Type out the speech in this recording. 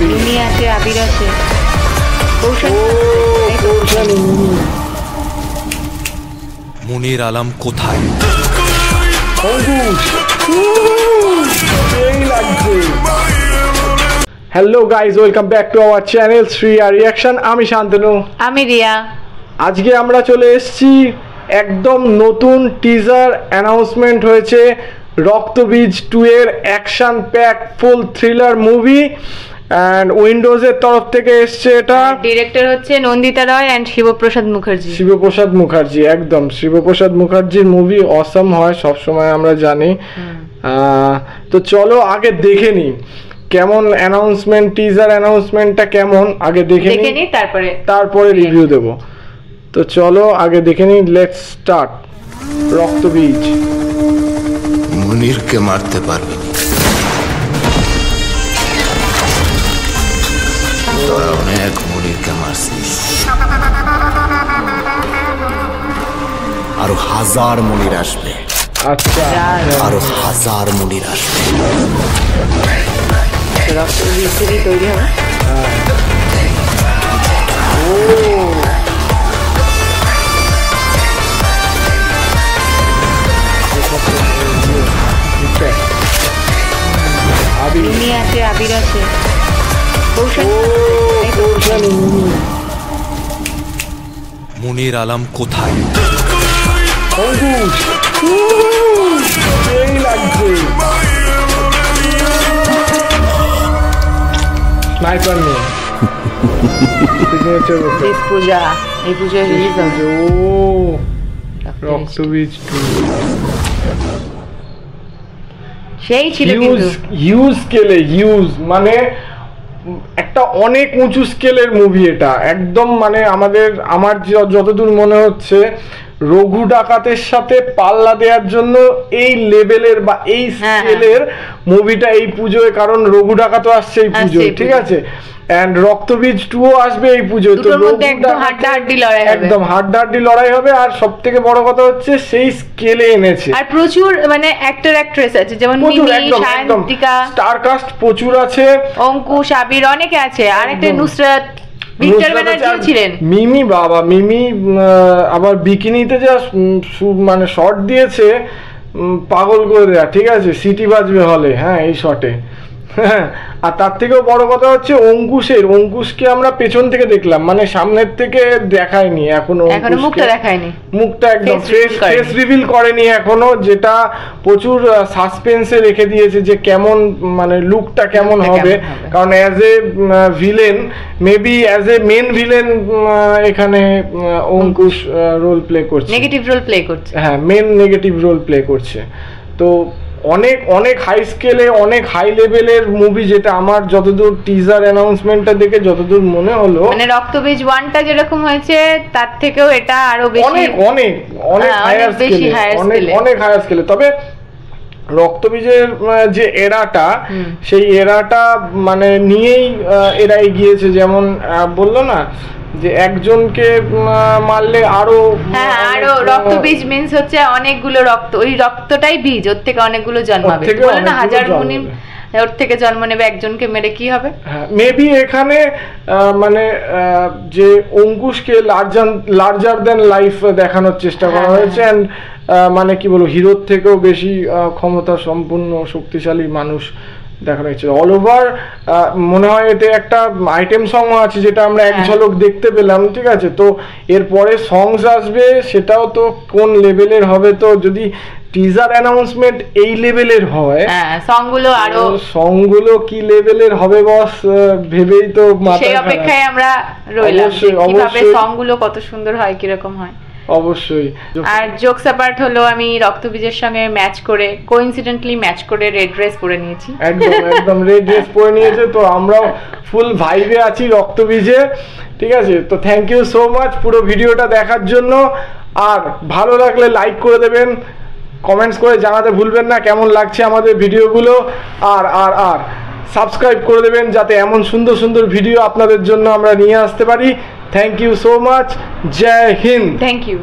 মিমি আছে, আবির আছে, মুনির আলম কোথায়? Hello guys, welcome back to our channel Shriya reaction. আমি শান্তনু, আমি রিয়া। আজকে আমরা চলে এসেছি, একদম নতুন টিজার অ্যানাউন্সমেন্ট হয়েছে রক্তবীজ 2 এর action pack full thriller movie, and উইন্ডোজের তরফ থেকে এসছে। এটা ডিরেক্টর হচ্ছে নন্দিতা রয় অ্যান্ড শিবপ্রসাদ মুখার্জি। শিবপ্রসাদ মুখার্জি, একদম শিবপ্রসাদ মুখার্জির মুভি অসম হয় সবসময়, আমরা জানি। তো চলো আগে দেখে নিই কেমন অ্যানাউন্সমেন্ট, টিজার অ্যানাউন্সমেন্টটা কেমন, আগে দেখে নিই, তারপরে রিভিউ দেব। তো চলো আগে দেখে নিই, লেটস স্টার্ট। রক্তবীজ। মুনিরকে মারতে পারবি না, তোরা অনেক মুনিরকে মারছিস, আরো হাজার মুনির আসবে। আচ্ছা, আরো হাজার মুনির আসবে। রক্তবীজ থেকেই তৈরি হবে। মিমি আছে, আবির আছে, মুনির আলম কোথায়? স্নাইপার নিয়ে পূজা, এই পূজা রিলিজ হবে। রক্তবীজ 2 সেই ছিল, হিউজ স্কেলে, হিউজ মানে একটা অনেক উঁচু স্কেলের মুভি এটা, একদম মানে আমার যতদূর মনে হচ্ছে রঘু ডাকাতের সাথে পাল্লা দেওয়ার জন্য এই লেভেলের বা এই স্কেলের মুভিটা এই পুজোয়, কারণ রঘু ডাকাতও আসছে এই পুজোয়, ঠিক আছে, এন্ড রক্তবীজ 2 আসবে এই পুজোয়। তো একদম হাড্ডাহাড্ডি লড়াই হবে, আর সব থেকে বড় কথা হচ্ছে সেই স্কেলে এনেছে, আর প্রচুর মানে অ্যাক্টর অ্যাক্ট্রেস আছে, যেমন মিমি, সায়ন্তিকা, স্টার কাস্ট প্রচুর আছে, অঙ্কুশ, আবির অনেকে আছে, আর একটা নুসরাত, ভিক্টর ব্যানার্জি ছিলেন। মিমি, বাবা মিমি আবার বিকিনিতে যা মানে শট দিয়েছে, পাগল করে দেয়া, ঠিক আছে, সিটি বাজবে হলে, হ্যাঁ এই শটে। আর তার থেকেও বড় কথা হচ্ছে অঙ্কুশকে আমরা পেছন থেকে দেখলাম, মানে সামনের থেকে দেখায়নি এখনো, মুখটা দেখায়নি, মুখটা একদম ফেস রিভিল করেনি এখনো, যেটা প্রচুর সাসপেন্সে রেখে দিয়েছে যে কেমন মানে লুকটা কেমন হবে, কারণ as a villain, maybe as a main villain এখানে অঙ্কুশ রোল প্লে করছে, নেগেটিভ রোল প্লে করছে, হ্যাঁ মেন নেগেটিভ রোল প্লে করছে। তো অনেক অনেক হাই স্কেলে, অনেক হাই লেভেলের মুভি, যেটা আমার যতদূর টিজার অ্যানাউন্সমেন্টটা দেখে যতদূর মনে হলো, মানে রক্তবীজ 1টা যেরকম হয়েছে তার থেকেও এটা আরো বেশি, অনেক অনেক অনেক হায়ার স্কেলে, অনেক হায়ার স্কেলে। তবে রক্তবীজের যে এরাটা, সেই এরাটা মানে নিয়েই এরা এগিয়েছে, যেমন বললো না যে একজনকে মারলে আরো রক্তবীজ মিন্স হচ্ছে অনেকগুলো রক্ত, ওই রক্তটাই বীজ, ওর থেকে অনেকগুলো জন্মাবে, বলে না হাজার মুনির ওর থেকে জন্ম নেবে, একজনকে মেরে কি হবে। মেবি এখানে মানে যে অঙ্কুশকে লার্জার দেন লাইফ দেখানোর চেষ্টা করা হয়েছে, এন্ড মানে কি বলবো, হিরোর থেকেও বেশি ক্ষমতা সম্পন্ন শক্তিশালী মানুষ দেখানো হয়েছে। অল ওভার মনে হয় এতে একটা আইটেম সং আছে, যেটা আমরা এক ঝলক দেখতে পেলাম, ঠিক আছে। তো এরপরে সংস আসবে, সেটাও তো কোন লেভেলের হবে, তো যদি টিজার অ্যানাউন্সমেন্ট এই লেভেলের হয়, সংগুলো কি লেভেলের হবে বস, ভেবেই তো মাথা, সেই অপেক্ষায় আমরা রইলাম কিভাবে সংগুলো কত সুন্দর হয়, কিরকম হয়। অবশ্যই। আর জোকস অ্যাপার্ট হলো, আমি রক্তবীজের সঙ্গে ম্যাচ করে, কোইন্সিডেন্টলি ম্যাচ করে রেড ড্রেস পরে নিয়েছি, একদম রেড ড্রেস পরে নিয়েছে, তো আমরাও ফুল ভাইবে আছি রক্তবীজে, ঠিক আছে। তো থ্যাংক ইউ সো মাচ পুরো ভিডিওটা দেখার জন্য, আর ভালো লাগলে লাইক করে দেবেন, কমেন্টস করে জানাতে ভুলবেন না কেমন লাগছে আমাদের ভিডিওগুলো, আর আর আর সাবস্ক্রাইব করে দেবেন, যাতে এমন সুন্দর সুন্দর ভিডিও আপনাদের জন্য আমরা নিয়ে আসতে পারি। Thank you so much, Jai Hind. Thank you.